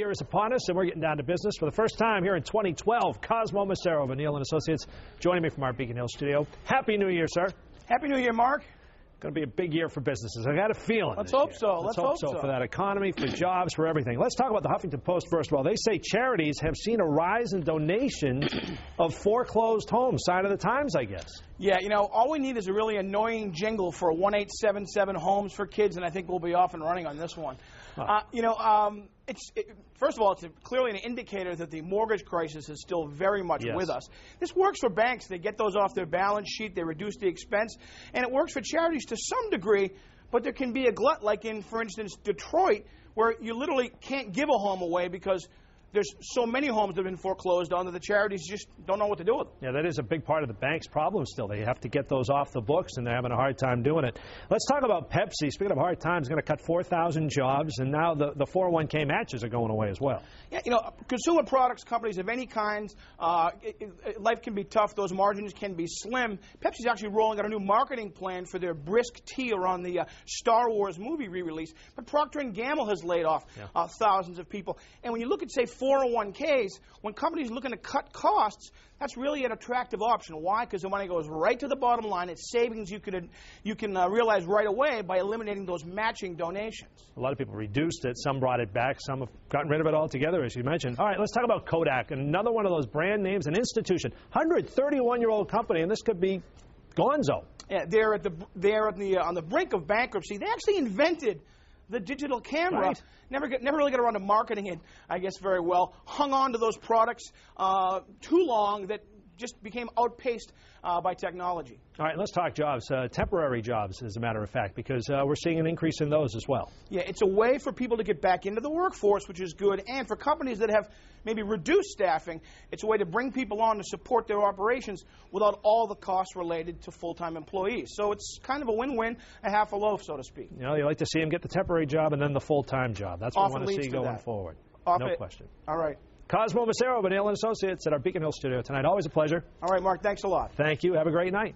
year is upon us, and we're getting down to business. For the first time here in 2012, Cosmo Macero of O'Neill & Associates joining me from our Beacon Hill studio. Happy New Year, sir. Happy New Year, Mark. Going to be a big year for businesses. I got a feeling. Let's hope so. Let's hope so for that economy, for jobs, for everything. Let's talk about the Huffington Post first of all. They say charities have seen a rise in donations of foreclosed homes. Sign of the times, I guess. Yeah, you know, all we need is a really annoying jingle for 1877 Homes for Kids, and I think we'll be off and running on this one. First of all, it's clearly an indicator that the mortgage crisis is still very much with us. This works for banks. They get those off their balance sheet. They reduce the expense. And it works for charities to some degree, but there can be a glut, like in, for instance, Detroit, where you literally can't give a home away because there's so many homes that have been foreclosed on that the charities just don't know what to do with them. Yeah, that is a big part of the bank's problem still. They have to get those off the books, and they're having a hard time doing it. Let's talk about Pepsi. Speaking of hard times, going to cut 4,000 jobs, and now the 401k matches are going away as well. Yeah, you know, consumer products companies of any kind, life can be tough. Those margins can be slim. Pepsi's actually rolling out a new marketing plan for their brisk tea around the Star Wars movie re-release. But Procter & Gamble has laid off thousands of people. And when you look at, say, 401ks, when companies are looking to cut costs, that's really an attractive option. Why? Because the money goes right to the bottom line. It's savings you can realize right away by eliminating those matching donations. A lot of people reduced it. Some brought it back. Some have gotten rid of it altogether, as you mentioned. All right, let's talk about Kodak, another one of those brand names, an institution, 131-year-old company, and this could be gonzo. Yeah, they're on the brink of bankruptcy. They actually invented the digital camera. Right. Never really got around to marketing it, I guess, very well. Hung on to those products too long that just became outpaced by technology. All right, let's talk jobs, temporary jobs, as a matter of fact, because we're seeing an increase in those as well. Yeah, it's a way for people to get back into the workforce, which is good, and for companies that have maybe reduced staffing, it's a way to bring people on to support their operations without all the costs related to full-time employees. So it's kind of a win-win, a half a loaf, so to speak. You know, you like to see them get the temporary job and then the full-time job. That's what we want to see going forward. No question. All right. Cosmo Macero of O'Neill & Associates at our Beacon Hill studio tonight. Always a pleasure. All right, Mark, thanks a lot. Thank you. Have a great night.